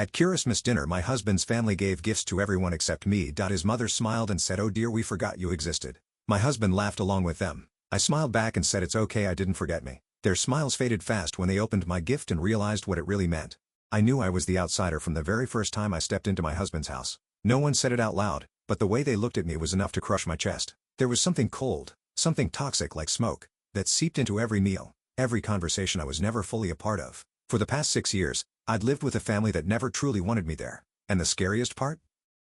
At Chiristmas dinner, my husband's family gave gifts to everyone except me. His mother smiled and said, "Oh dear, we forgot you existed." My husband laughed along with them. I smiled back and said, "It's okay, I didn't forget me." Their smiles faded fast when they opened my gift and realized what it really meant. I knew I was the outsider from the very first time I stepped into my husband's house. No one said it out loud, but the way they looked at me was enough to crush my chest. There was something cold, something toxic like smoke, that seeped into every meal, every conversation I was never fully a part of. For the past 6 years, I'd lived with a family that never truly wanted me there. And the scariest part?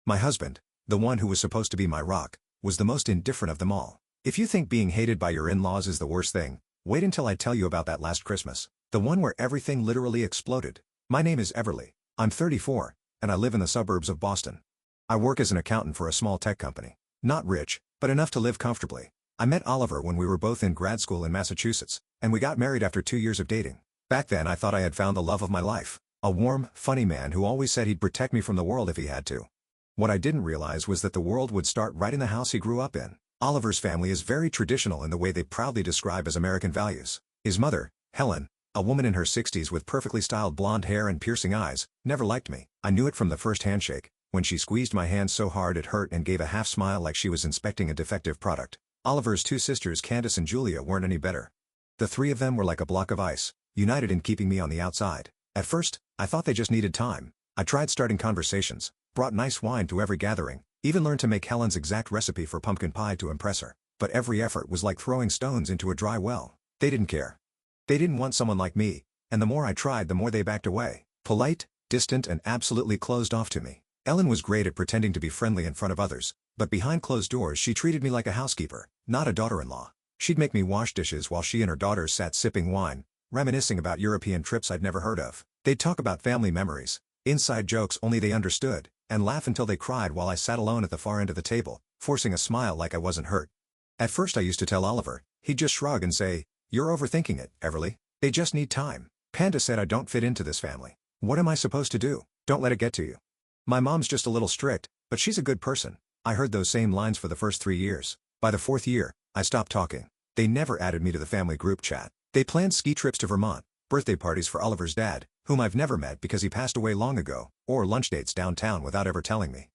My husband, the one who was supposed to be my rock, was the most indifferent of them all. If you think being hated by your in-laws is the worst thing, wait until I tell you about that last Christmas. The one where everything literally exploded. My name is Everly. I'm 34, and I live in the suburbs of Boston. I work as an accountant for a small tech company. Not rich, but enough to live comfortably. I met Oliver when we were both in grad school in Massachusetts, and we got married after 2 years of dating. Back then I thought I had found the love of my life. A warm, funny man who always said he'd protect me from the world if he had to. What I didn't realize was that the world would start right in the house he grew up in. Oliver's family is very traditional in the way they proudly describe as American values. His mother, Helen, a woman in her 60s with perfectly styled blonde hair and piercing eyes, never liked me. I knew it from the first handshake, when she squeezed my hand so hard it hurt and gave a half smile like she was inspecting a defective product. Oliver's 2 sisters, Candace and Julia, weren't any better. The 3 of them were like a block of ice, united in keeping me on the outside. At first, I thought they just needed time. I tried starting conversations, brought nice wine to every gathering, even learned to make Helen's exact recipe for pumpkin pie to impress her. But every effort was like throwing stones into a dry well. They didn't care. They didn't want someone like me, and the more I tried the more they backed away. Polite, distant and absolutely closed off to me. Ellen was great at pretending to be friendly in front of others, but behind closed doors she treated me like a housekeeper, not a daughter-in-law. She'd make me wash dishes while she and her daughters sat sipping wine, reminiscing about European trips I'd never heard of. They'd talk about family memories, inside jokes only they understood, and laugh until they cried while I sat alone at the far end of the table, forcing a smile like I wasn't hurt. At first I used to tell Oliver, he'd just shrug and say, "You're overthinking it, Everly. They just need time." Panda said I don't fit into this family. What am I supposed to do? Don't let it get to you. My mom's just a little strict, but she's a good person. I heard those same lines for the first 3 years. By the 4th year, I stopped talking. They never added me to the family group chat. They planned ski trips to Vermont, birthday parties for Oliver's dad, whom I've never met because he passed away long ago, or lunch dates downtown without ever telling me.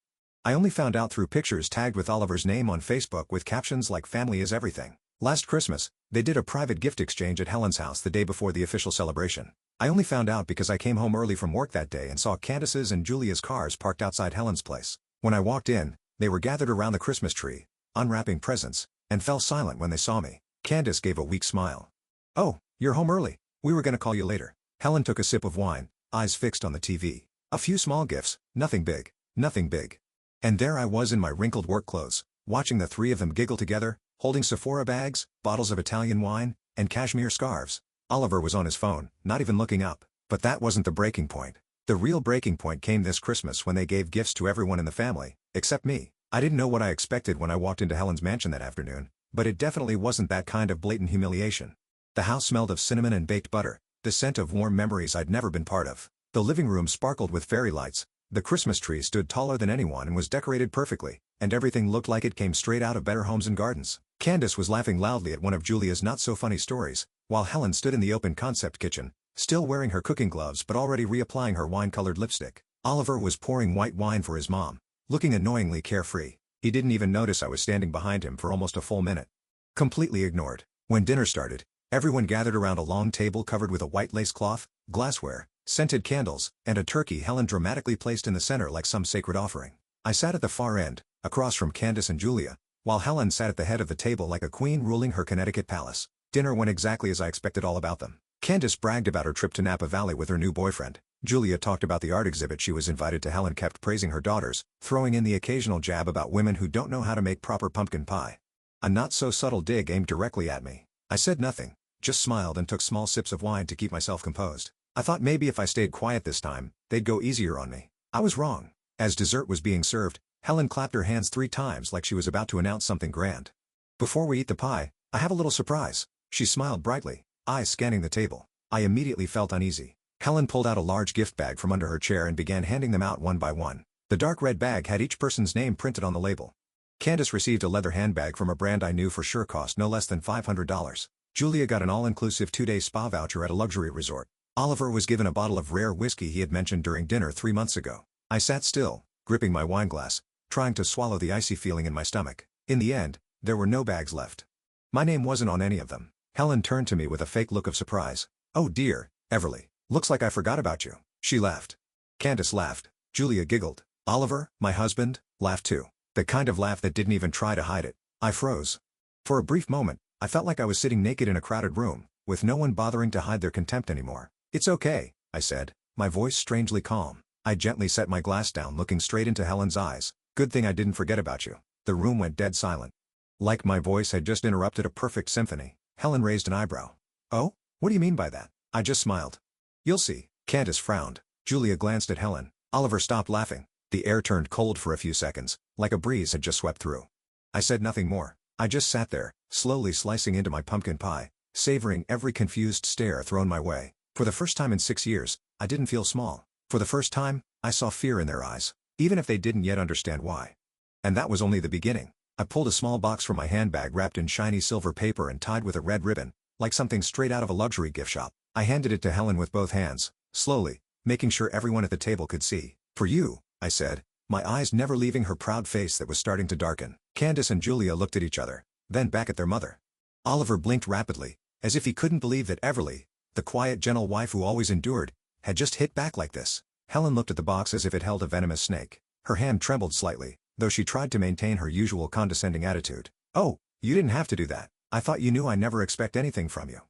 I only found out through pictures tagged with Oliver's name on Facebook with captions like "Family is everything." Last Christmas, they did a private gift exchange at Helen's house the day before the official celebration. I only found out because I came home early from work that day and saw Candace's and Julia's cars parked outside Helen's place. When I walked in, they were gathered around the Christmas tree, unwrapping presents, and fell silent when they saw me. Candace gave a weak smile. "Oh, you're home early. We were gonna call you later." Helen took a sip of wine, eyes fixed on the TV. "A few small gifts, nothing big, nothing big." And there I was in my wrinkled work clothes, watching the 3 of them giggle together, holding Sephora bags, bottles of Italian wine, and cashmere scarves. Oliver was on his phone, not even looking up. But that wasn't the breaking point. The real breaking point came this Christmas when they gave gifts to everyone in the family, except me. I didn't know what I expected when I walked into Helen's mansion that afternoon, but it definitely wasn't that kind of blatant humiliation. The house smelled of cinnamon and baked butter, the scent of warm memories I'd never been part of. The living room sparkled with fairy lights, the Christmas tree stood taller than anyone and was decorated perfectly, and everything looked like it came straight out of Better Homes and Gardens. Candace was laughing loudly at one of Julia's not-so-funny stories, while Helen stood in the open-concept kitchen, still wearing her cooking gloves but already reapplying her wine-colored lipstick. Oliver was pouring white wine for his mom, looking annoyingly carefree. He didn't even notice I was standing behind him for almost a full minute. Completely ignored. When dinner started, everyone gathered around a long table covered with a white lace cloth, glassware, scented candles, and a turkey Helen dramatically placed in the center like some sacred offering. I sat at the far end, across from Candace and Julia, while Helen sat at the head of the table like a queen ruling her Connecticut palace. Dinner went exactly as I expected all about them. Candace bragged about her trip to Napa Valley with her new boyfriend. Julia talked about the art exhibit she was invited to. Helen kept praising her daughters, throwing in the occasional jab about women who don't know how to make proper pumpkin pie. A not-so-subtle dig aimed directly at me. I said nothing, just smiled and took small sips of wine to keep myself composed. I thought maybe if I stayed quiet this time, they'd go easier on me. I was wrong. As dessert was being served, Helen clapped her hands 3 times like she was about to announce something grand. "Before we eat the pie, I have a little surprise." She smiled brightly, eyes scanning the table. I immediately felt uneasy. Helen pulled out a large gift bag from under her chair and began handing them out one by one. The dark red bag had each person's name printed on the label. Candace received a leather handbag from a brand I knew for sure cost no less than $500. Julia got an all-inclusive 2-day spa voucher at a luxury resort. Oliver was given a bottle of rare whiskey he had mentioned during dinner 3 months ago. I sat still, gripping my wineglass, trying to swallow the icy feeling in my stomach. In the end, there were no bags left. My name wasn't on any of them. Helen turned to me with a fake look of surprise. "Oh dear, Everly, looks like I forgot about you." She laughed. Candace laughed. Julia giggled. Oliver, my husband, laughed too. The kind of laugh that didn't even try to hide it. I froze. For a brief moment, I felt like I was sitting naked in a crowded room, with no one bothering to hide their contempt anymore. "It's okay," I said, my voice strangely calm. I gently set my glass down, looking straight into Helen's eyes. "Good thing I didn't forget about you." The room went dead silent. Like my voice had just interrupted a perfect symphony. Helen raised an eyebrow. "Oh? What do you mean by that?" I just smiled. "You'll see." Candace frowned. Julia glanced at Helen. Oliver stopped laughing. The air turned cold for a few seconds, like a breeze had just swept through. I said nothing more. I just sat there, slowly slicing into my pumpkin pie, savoring every confused stare thrown my way. For the first time in 6 years, I didn't feel small. For the first time, I saw fear in their eyes, even if they didn't yet understand why. And that was only the beginning. I pulled a small box from my handbag wrapped in shiny silver paper and tied with a red ribbon, like something straight out of a luxury gift shop. I handed it to Helen with both hands, slowly, making sure everyone at the table could see. "For you," I said, my eyes never leaving her proud face that was starting to darken. Candace and Julia looked at each other, then back at their mother. Oliver blinked rapidly, as if he couldn't believe that Everly, the quiet, gentle wife who always endured, had just hit back like this. Helen looked at the box as if it held a venomous snake. Her hand trembled slightly, though she tried to maintain her usual condescending attitude. "Oh, you didn't have to do that. I thought you knew I never expect anything from you."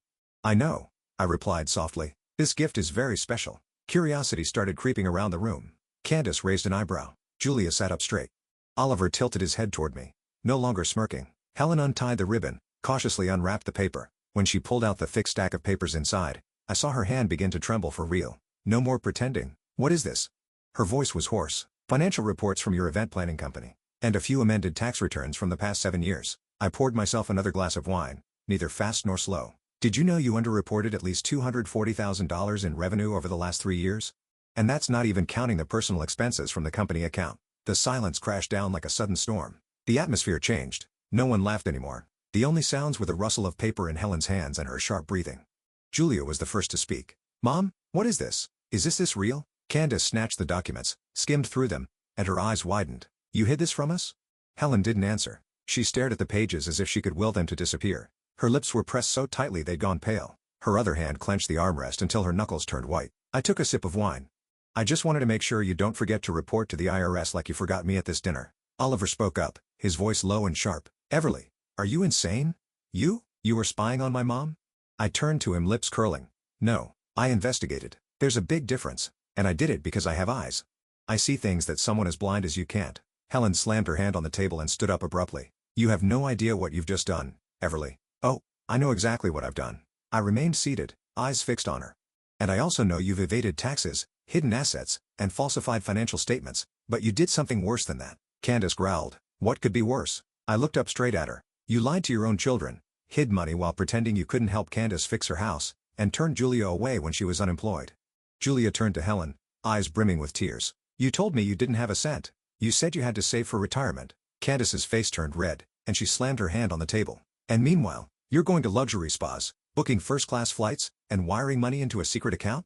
"I know," I replied softly. "This gift is very special." Curiosity started creeping around the room. Candace raised an eyebrow. Julia sat up straight. Oliver tilted his head toward me, no longer smirking. Helen untied the ribbon, cautiously unwrapped the paper. When she pulled out the thick stack of papers inside, I saw her hand begin to tremble for real. "No more pretending. What is this?" Her voice was hoarse. "Financial reports from your event planning company, and a few amended tax returns from the past 7 years. I poured myself another glass of wine, neither fast nor slow. "Did you know you underreported at least $240,000 in revenue over the last 3 years? And that's not even counting the personal expenses from the company account." The silence crashed down like a sudden storm. The atmosphere changed. No one laughed anymore. The only sounds were the rustle of paper in Helen's hands and her sharp breathing. Julia was the first to speak. "Mom, what is this? Is this real?" Candace snatched the documents, skimmed through them, and her eyes widened. "You hid this from us?" Helen didn't answer. She stared at the pages as if she could will them to disappear. Her lips were pressed so tightly they'd gone pale. Her other hand clenched the armrest until her knuckles turned white. I took a sip of wine. "I just wanted to make sure you don't forget to report to the IRS like you forgot me at this dinner." Oliver spoke up, his voice low and sharp. "Everly, are you insane? You were spying on my mom?" I turned to him, lips curling. "No, I investigated. There's a big difference, and I did it because I have eyes. I see things that someone as blind as you can't." Helen slammed her hand on the table and stood up abruptly. "You have no idea what you've just done, Everly." "Oh, I know exactly what I've done." I remained seated, eyes fixed on her. "And I also know you've evaded taxes, hidden assets, and falsified financial statements, but you did something worse than that." Candace growled. "What could be worse?" I looked up straight at her. "You lied to your own children, hid money while pretending you couldn't help Candace fix her house, and turned Julia away when she was unemployed." Julia turned to Helen, eyes brimming with tears. "You told me you didn't have a cent. You said you had to save for retirement." Candace's face turned red, and she slammed her hand on the table. "And meanwhile, you're going to luxury spas, booking first-class flights, and wiring money into a secret account?"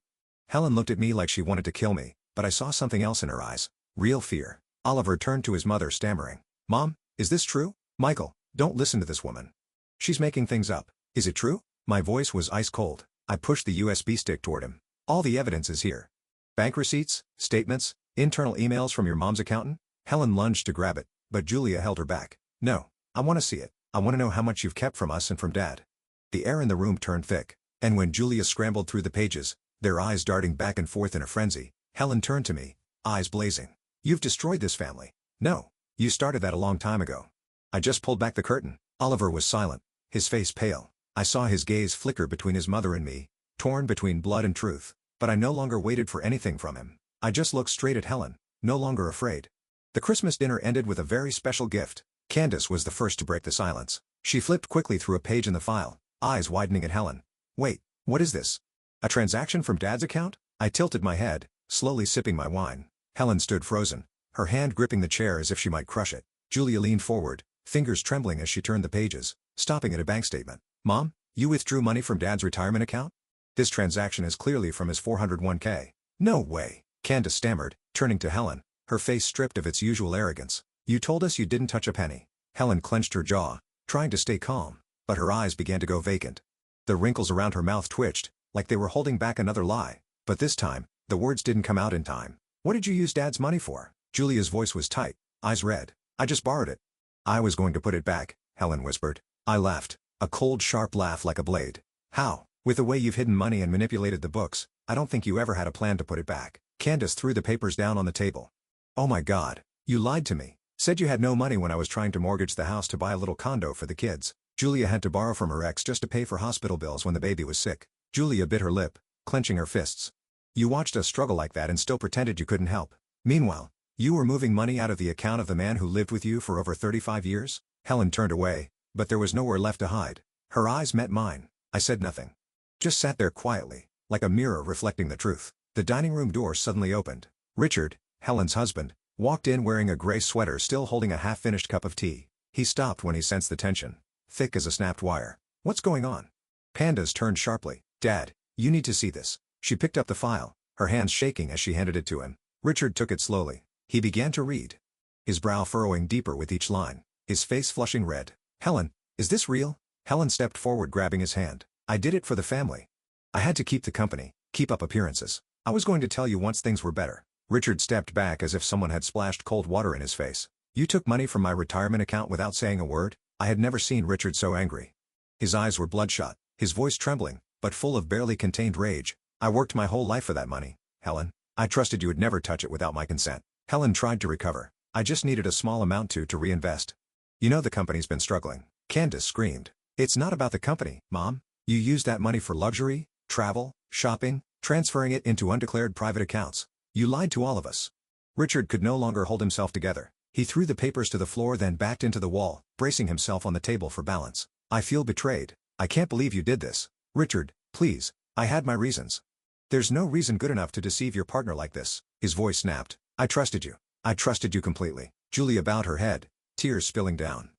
Helen looked at me like she wanted to kill me, but I saw something else in her eyes. Real fear. Oliver turned to his mother, stammering. "Mom, is this true?" "Michael, don't listen to this woman. She's making things up." "Is it true?" My voice was ice cold. I pushed the USB stick toward him. "All the evidence is here. Bank receipts, statements, internal emails from your mom's accountant." Helen lunged to grab it, but Julia held her back. "No, I want to see it. I want to know how much you've kept from us and from Dad." The air in the room turned thick, and when Julia scrambled through the pages, their eyes darting back and forth in a frenzy, Helen turned to me, eyes blazing. "You've destroyed this family." "No, you started that a long time ago. I just pulled back the curtain." Oliver was silent, his face pale. I saw his gaze flicker between his mother and me, torn between blood and truth. But I no longer waited for anything from him. I just looked straight at Helen, no longer afraid. The Christmas dinner ended with a very special gift. Candace was the first to break the silence. She flipped quickly through a page in the file, eyes widening at Helen. "Wait, what is this? A transaction from Dad's account?" I tilted my head, slowly sipping my wine. Helen stood frozen, her hand gripping the chair as if she might crush it. Julia leaned forward, fingers trembling as she turned the pages, stopping at a bank statement. "Mom, you withdrew money from Dad's retirement account?" This transaction is clearly from his 401k. No way, Candace stammered, turning to Helen, her face stripped of its usual arrogance. You told us you didn't touch a penny. Helen clenched her jaw, trying to stay calm, but her eyes began to go vacant. The wrinkles around her mouth twitched, like they were holding back another lie. But this time, the words didn't come out in time. What did you use Dad's money for? Julia's voice was tight, eyes red. I just borrowed it. I was going to put it back, Helen whispered. I laughed, a cold sharp laugh like a blade. How? With the way you've hidden money and manipulated the books, I don't think you ever had a plan to put it back. Candace threw the papers down on the table. Oh my God, you lied to me. Said you had no money when I was trying to mortgage the house to buy a little condo for the kids. Julia had to borrow from her ex just to pay for hospital bills when the baby was sick. Julia bit her lip, clenching her fists. You watched us struggle like that and still pretended you couldn't help. Meanwhile, you were moving money out of the account of the man who lived with you for over 35 years? Helen turned away, but there was nowhere left to hide. Her eyes met mine. I said nothing. Just sat there quietly, like a mirror reflecting the truth. The dining room door suddenly opened. Richard, Helen's husband, walked in wearing a gray sweater still holding a half-finished cup of tea. He stopped when he sensed the tension, thick as a snapped wire. What's going on? Candace turned sharply. Dad, you need to see this. She picked up the file, her hands shaking as she handed it to him. Richard took it slowly. He began to read, his brow furrowing deeper with each line, his face flushing red. Helen, is this real? Helen stepped forward grabbing his hand. I did it for the family. I had to keep the company, keep up appearances. I was going to tell you once things were better. Richard stepped back as if someone had splashed cold water in his face. You took money from my retirement account without saying a word? I had never seen Richard so angry. His eyes were bloodshot, his voice trembling, but full of barely contained rage. I worked my whole life for that money, Helen. I trusted you would never touch it without my consent. Helen tried to recover. I just needed a small amount to reinvest. You know the company's been struggling. Candace screamed. It's not about the company, Mom. You used that money for luxury, travel, shopping, transferring it into undeclared private accounts. You lied to all of us. Richard could no longer hold himself together. He threw the papers to the floor then backed into the wall, bracing himself on the table for balance. I feel betrayed. I can't believe you did this. Richard, please, I had my reasons. There's no reason good enough to deceive your partner like this. His voice snapped. I trusted you. I trusted you completely. Julia bowed her head, tears spilling down.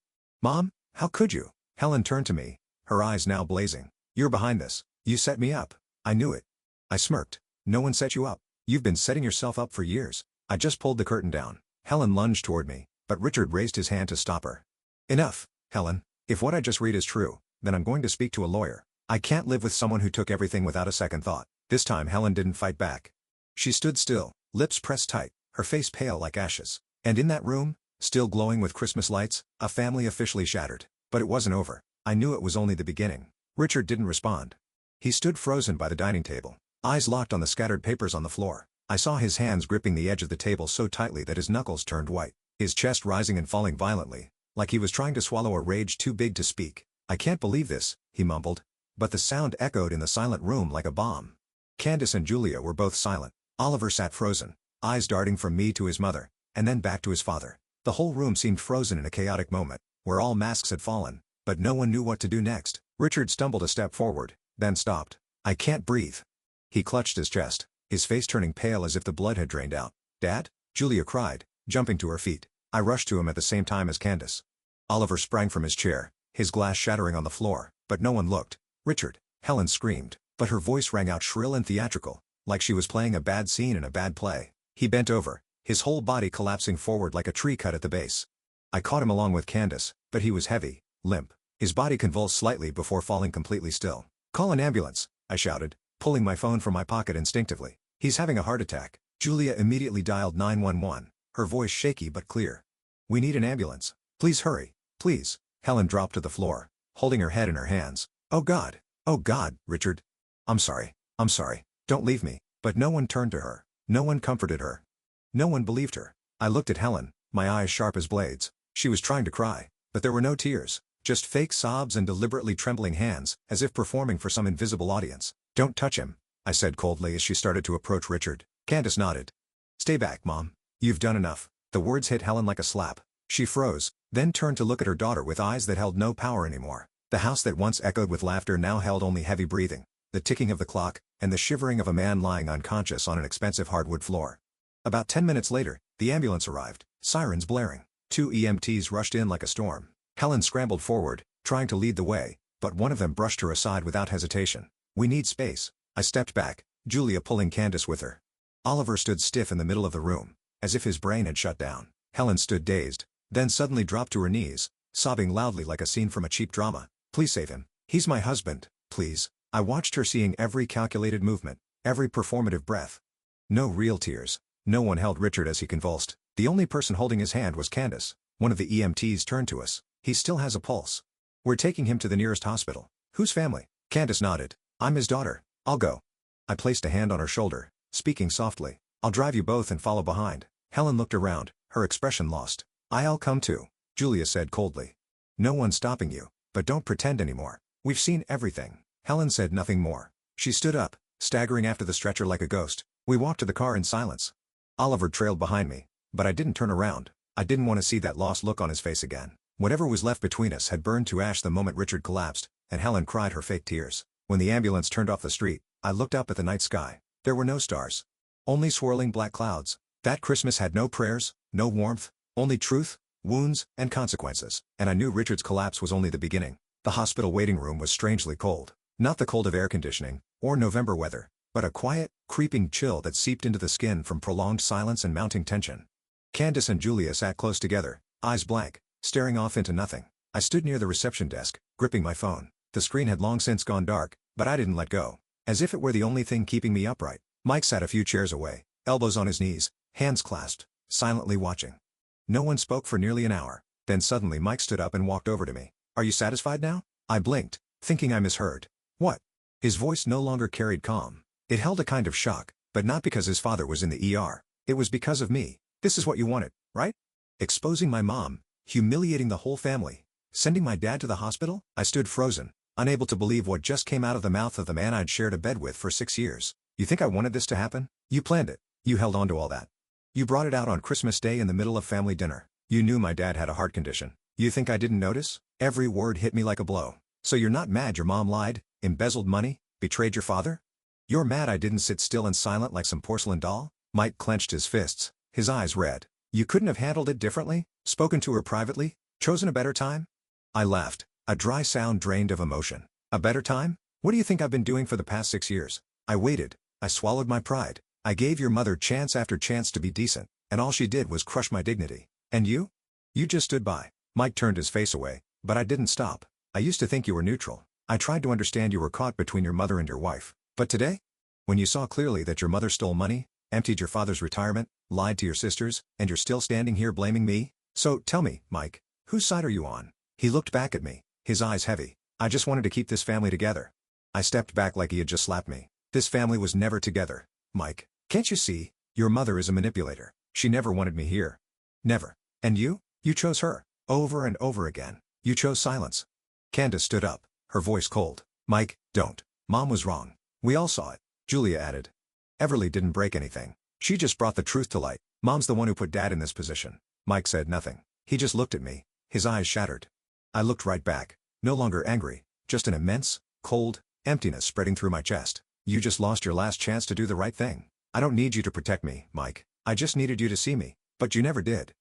Mom, how could you? Helen turned to me, her eyes now blazing. You're behind this. You set me up. I knew it. I smirked. No one set you up. You've been setting yourself up for years. I just pulled the curtain down. Helen lunged toward me, but Richard raised his hand to stop her. Enough, Helen. If what I just read is true, then I'm going to speak to a lawyer. I can't live with someone who took everything without a second thought. This time Helen didn't fight back. She stood still, lips pressed tight, her face pale like ashes. And in that room, still glowing with Christmas lights, a family officially shattered. But it wasn't over. I knew it was only the beginning. Richard didn't respond. He stood frozen by the dining table, eyes locked on the scattered papers on the floor. I saw his hands gripping the edge of the table so tightly that his knuckles turned white, his chest rising and falling violently, like he was trying to swallow a rage too big to speak. I can't believe this, he mumbled. But the sound echoed in the silent room like a bomb. Candace and Julia were both silent. Oliver sat frozen, eyes darting from me to his mother, and then back to his father. The whole room seemed frozen in a chaotic moment, where all masks had fallen, but no one knew what to do next. Richard stumbled a step forward, then stopped. I can't breathe. He clutched his chest, his face turning pale as if the blood had drained out. Dad? Julia cried, jumping to her feet. I rushed to him at the same time as Candace. Oliver sprang from his chair, his glass shattering on the floor, but no one looked. Richard, Helen screamed, but her voice rang out shrill and theatrical, like she was playing a bad scene in a bad play. He bent over, his whole body collapsing forward like a tree cut at the base. I caught him along with Candace, but he was heavy, limp. His body convulsed slightly before falling completely still. Call an ambulance, I shouted, pulling my phone from my pocket instinctively. He's having a heart attack. Julia immediately dialed 911, her voice shaky but clear. We need an ambulance. Please hurry, please. Helen dropped to the floor, holding her head in her hands. Oh God, Richard. I'm sorry. Don't leave me. But no one turned to her. No one comforted her. No one believed her. I looked at Helen, my eyes sharp as blades. She was trying to cry, but there were no tears, just fake sobs and deliberately trembling hands, as if performing for some invisible audience. Don't touch him, I said coldly as she started to approach Richard. Candace nodded. Stay back, Mom. You've done enough. The words hit Helen like a slap. She froze, then turned to look at her daughter with eyes that held no power anymore. The house that once echoed with laughter now held only heavy breathing, the ticking of the clock, and the shivering of a man lying unconscious on an expensive hardwood floor. About 10 minutes later, the ambulance arrived, sirens blaring. 2 EMTs rushed in like a storm. Helen scrambled forward, trying to lead the way, but one of them brushed her aside without hesitation. We need space, I stepped back, Julia pulling Candace with her. Oliver stood stiff in the middle of the room, as if his brain had shut down. Helen stood dazed, then suddenly dropped to her knees, sobbing loudly like a scene from a cheap drama. Please save him. He's my husband, please. I watched her, seeing every calculated movement, every performative breath. No real tears. No one held Richard as he convulsed. The only person holding his hand was Candace. One of the EMTs turned to us. He still has a pulse. We're taking him to the nearest hospital. Whose family? Candace nodded. I'm his daughter. I'll go. I placed a hand on her shoulder, speaking softly. I'll drive you both and follow behind. Helen looked around, her expression lost. I'll come too, Julia said coldly. No one's stopping you, but don't pretend anymore. We've seen everything. Helen said nothing more. She stood up, staggering after the stretcher like a ghost. We walked to the car in silence. Oliver trailed behind me, but I didn't turn around. I didn't want to see that lost look on his face again. Whatever was left between us had burned to ash the moment Richard collapsed, and Helen cried her fake tears. When the ambulance turned off the street, I looked up at the night sky. There were no stars. Only swirling black clouds. That Christmas had no prayers, no warmth, only truth, wounds, and consequences. And I knew Richard's collapse was only the beginning. The hospital waiting room was strangely cold. Not the cold of air conditioning, or November weather, but a quiet, creeping chill that seeped into the skin from prolonged silence and mounting tension. Candace and Julia sat close together, eyes blank, staring off into nothing. I stood near the reception desk, gripping my phone. The screen had long since gone dark, but I didn't let go. As if it were the only thing keeping me upright. Mike sat a few chairs away, elbows on his knees, hands clasped, silently watching. No one spoke for nearly an hour. Then suddenly Mike stood up and walked over to me. Are you satisfied now? I blinked, thinking I misheard. What? His voice no longer carried calm. It held a kind of shock, but not because his father was in the ER. It was because of me. This is what you wanted, right? Exposing my mom, humiliating the whole family, sending my dad to the hospital? I stood frozen, unable to believe what just came out of the mouth of the man I'd shared a bed with for 6 years. You think I wanted this to happen? You planned it. You held on to all that. You brought it out on Christmas Day in the middle of family dinner. You knew my dad had a heart condition. You think I didn't notice? Every word hit me like a blow. So you're not mad your mom lied, embezzled money, betrayed your father? You're mad I didn't sit still and silent like some porcelain doll? Mike clenched his fists, his eyes red. You couldn't have handled it differently? Spoken to her privately? Chosen a better time? I laughed, a dry sound drained of emotion. A better time? What do you think I've been doing for the past 6 years? I waited. I swallowed my pride. I gave your mother chance after chance to be decent, and all she did was crush my dignity. And you? You just stood by. Mike turned his face away, but I didn't stop. I used to think you were neutral. I tried to understand you were caught between your mother and your wife. But today? When you saw clearly that your mother stole money, emptied your father's retirement, lied to your sisters, and you're still standing here blaming me? So, tell me, Mike, whose side are you on? He looked back at me, his eyes heavy. I just wanted to keep this family together. I stepped back like he had just slapped me. This family was never together, Mike. Can't you see? Your mother is a manipulator. She never wanted me here. Never. And you? You chose her. Over and over again. You chose silence. Candace stood up, her voice cold. Mike, don't. Mom was wrong. We all saw it. Julia added. Everly didn't break anything. She just brought the truth to light. Mom's the one who put Dad in this position. Mike said nothing. He just looked at me, his eyes shattered. I looked right back, no longer angry, just an immense, cold, emptiness spreading through my chest. You just lost your last chance to do the right thing. I don't need you to protect me, Mike. I just needed you to see me, but you never did.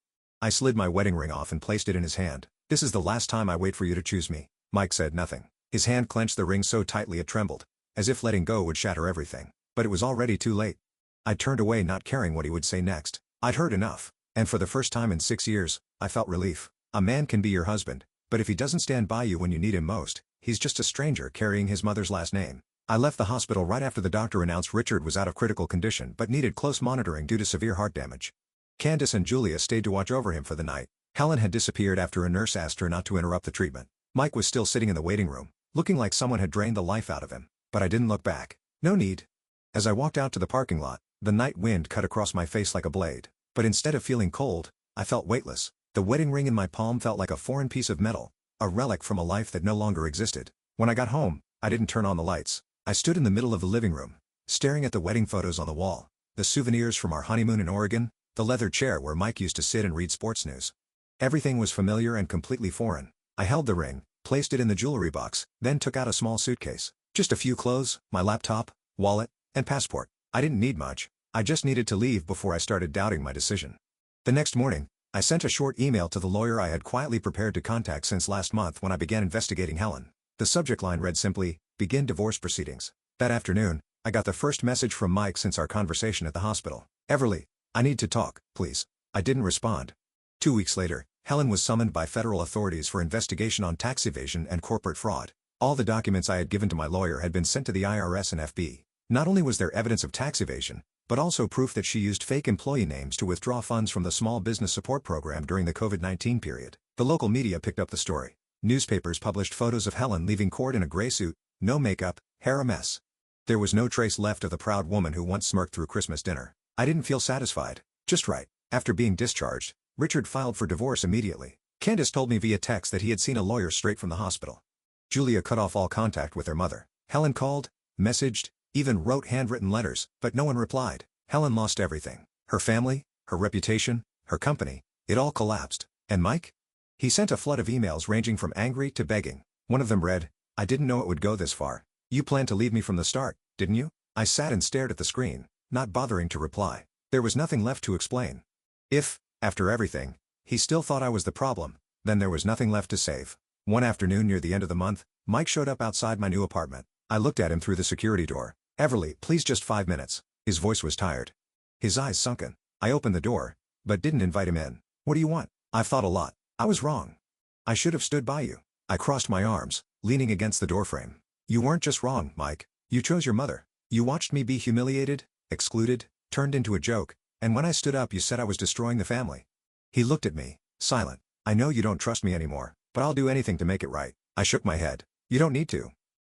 I slid my wedding ring off and placed it in his hand. This is the last time I wait for you to choose me. Mike said nothing. His hand clenched the ring so tightly it trembled, as if letting go would shatter everything. But it was already too late. I turned away, not caring what he would say next. I'd heard enough, and for the first time in 6 years, I felt relief. A man can be your husband, but if he doesn't stand by you when you need him most, he's just a stranger carrying his mother's last name. I left the hospital right after the doctor announced Richard was out of critical condition but needed close monitoring due to severe heart damage. Candace and Julia stayed to watch over him for the night. Helen had disappeared after a nurse asked her not to interrupt the treatment. Mike was still sitting in the waiting room, looking like someone had drained the life out of him, but I didn't look back. No need. As I walked out to the parking lot, the night wind cut across my face like a blade, but instead of feeling cold, I felt weightless. The wedding ring in my palm felt like a foreign piece of metal, a relic from a life that no longer existed. When I got home, I didn't turn on the lights. I stood in the middle of the living room, staring at the wedding photos on the wall, the souvenirs from our honeymoon in Oregon, the leather chair where Mike used to sit and read sports news. Everything was familiar and completely foreign. I held the ring, placed it in the jewelry box, then took out a small suitcase. Just a few clothes, my laptop, wallet, and passport. I didn't need much. I just needed to leave before I started doubting my decision. The next morning, I sent a short email to the lawyer I had quietly prepared to contact since last month when I began investigating Helen. The subject line read simply, "Begin divorce proceedings." That afternoon, I got the first message from Mike since our conversation at the hospital. Everly, I need to talk, please. I didn't respond. 2 weeks later, Helen was summoned by federal authorities for investigation on tax evasion and corporate fraud. All the documents I had given to my lawyer had been sent to the IRS and FBI. Not only was there evidence of tax evasion, but also proof that she used fake employee names to withdraw funds from the Small Business Support Program during the COVID-19 period. The local media picked up the story. Newspapers published photos of Helen leaving court in a gray suit, no makeup, hair a mess. There was no trace left of the proud woman who once smirked through Christmas dinner. I didn't feel satisfied. Just right. After being discharged, Richard filed for divorce immediately. Candace told me via text that he had seen a lawyer straight from the hospital. Julia cut off all contact with her mother. Helen called, messaged, even wrote handwritten letters, but no one replied. Helen lost everything. Her family, her reputation, her company, it all collapsed. And Mike? He sent a flood of emails ranging from angry to begging. One of them read, "I didn't know it would go this far. You planned to leave me from the start, didn't you?" I sat and stared at the screen, not bothering to reply. There was nothing left to explain. If, after everything, he still thought I was the problem, then there was nothing left to save. One afternoon near the end of the month, Mike showed up outside my new apartment. I looked at him through the security door. "Everly, please, just 5 minutes." His voice was tired. His eyes sunken. I opened the door, but didn't invite him in. "What do you want?" "I've thought a lot. I was wrong. I should have stood by you." I crossed my arms, leaning against the doorframe. "You weren't just wrong, Mike. You chose your mother. You watched me be humiliated, excluded, turned into a joke, and when I stood up you said I was destroying the family." He looked at me, silent. "I know you don't trust me anymore, but I'll do anything to make it right." I shook my head. "You don't need to.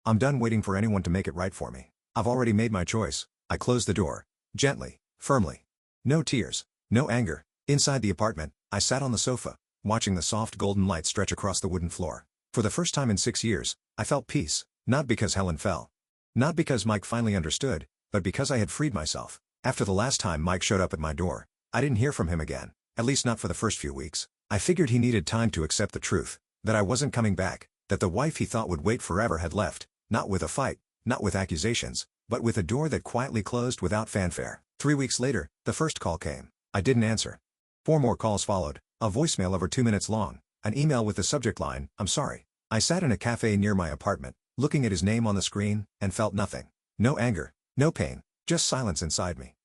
I'm done waiting for anyone to make it right for me. I've already made my choice." I closed the door. Gently, firmly. No tears, no anger. Inside the apartment, I sat on the sofa, watching the soft golden light stretch across the wooden floor. For the first time in 6 years, I felt peace, not because Helen fell. Not because Mike finally understood, but because I had freed myself. After the last time Mike showed up at my door, I didn't hear from him again, at least not for the first few weeks. I figured he needed time to accept the truth, that I wasn't coming back, that the wife he thought would wait forever had left, not with a fight, not with accusations, but with a door that quietly closed without fanfare. 3 weeks later, the first call came. I didn't answer. 4 more calls followed, a voicemail over 2 minutes long, an email with the subject line, "I'm sorry." I sat in a cafe near my apartment, looking at his name on the screen, and felt nothing. No anger, no pain, just silence inside me.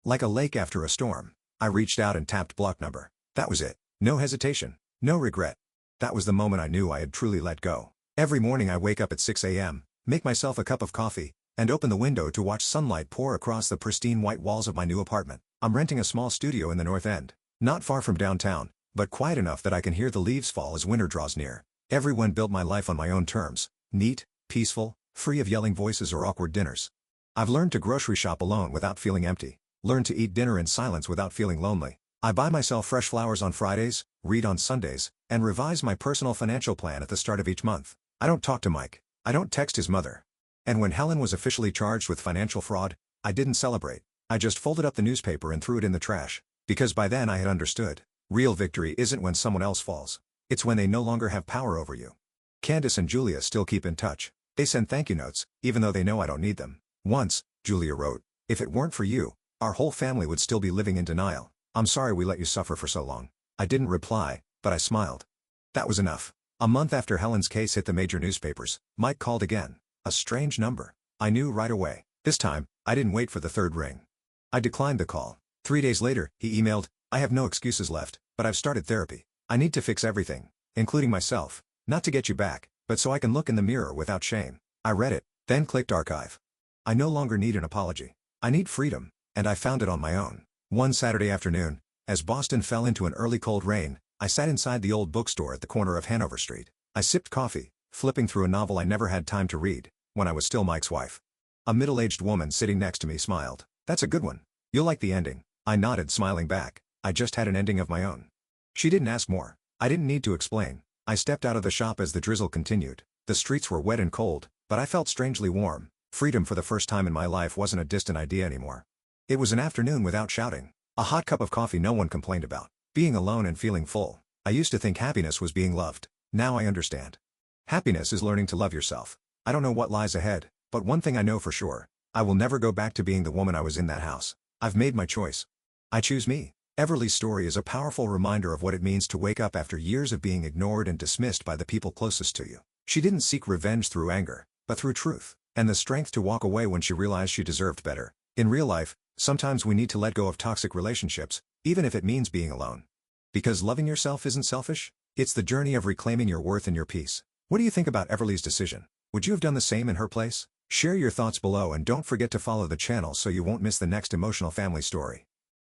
Like a lake after a storm, I reached out and tapped block number. That was it. No hesitation, no regret. That was the moment I knew I had truly let go. Every morning I wake up at 6 a.m., make myself a cup of coffee, and open the window to watch sunlight pour across the pristine white walls of my new apartment. I'm renting a small studio in the North End, not far from downtown, but quiet enough that I can hear the leaves fall as winter draws near. Everyone built my life on my own terms, neat, peaceful, free of yelling voices or awkward dinners. I've learned to grocery shop alone without feeling empty, learned to eat dinner in silence without feeling lonely. I buy myself fresh flowers on Fridays, read on Sundays, and revise my personal financial plan at the start of each month. I don't talk to Mike. I don't text his mother. And when Helen was officially charged with financial fraud, I didn't celebrate. I just folded up the newspaper and threw it in the trash. Because by then I had understood. Real victory isn't when someone else falls. It's when they no longer have power over you. Candace and Julia still keep in touch. They send thank you notes, even though they know I don't need them. Once, Julia wrote, "If it weren't for you, our whole family would still be living in denial. I'm sorry we let you suffer for so long." I didn't reply, but I smiled. That was enough. A month after Helen's case hit the major newspapers, Mike called again. A strange number. I knew right away. This time, I didn't wait for the third ring. I declined the call. 3 days later, he emailed, "I have no excuses left, but I've started therapy. I need to fix everything, including myself, not to get you back, but so I can look in the mirror without shame." I read it, then clicked archive. I no longer need an apology. I need freedom, and I found it on my own. One Saturday afternoon, as Boston fell into an early cold rain, I sat inside the old bookstore at the corner of Hanover Street. I sipped coffee, flipping through a novel I never had time to read, when I was still Mike's wife. A middle-aged woman sitting next to me smiled. "That's a good one. You'll like the ending." I nodded, smiling back. I just had an ending of my own. She didn't ask more. I didn't need to explain. I stepped out of the shop as the drizzle continued. The streets were wet and cold, but I felt strangely warm. Freedom for the first time in my life wasn't a distant idea anymore. It was an afternoon without shouting. A hot cup of coffee no one complained about. Being alone and feeling full. I used to think happiness was being loved. Now I understand. Happiness is learning to love yourself. I don't know what lies ahead, but one thing I know for sure. I will never go back to being the woman I was in that house. I've made my choice. I choose me. Everly's story is a powerful reminder of what it means to wake up after years of being ignored and dismissed by the people closest to you. She didn't seek revenge through anger, but through truth. And the strength to walk away when she realized she deserved better. In real life, sometimes we need to let go of toxic relationships, even if it means being alone. Because loving yourself isn't selfish, it's the journey of reclaiming your worth and your peace. What do you think about Everly's decision? Would you have done the same in her place? Share your thoughts below and don't forget to follow the channel so you won't miss the next emotional family story.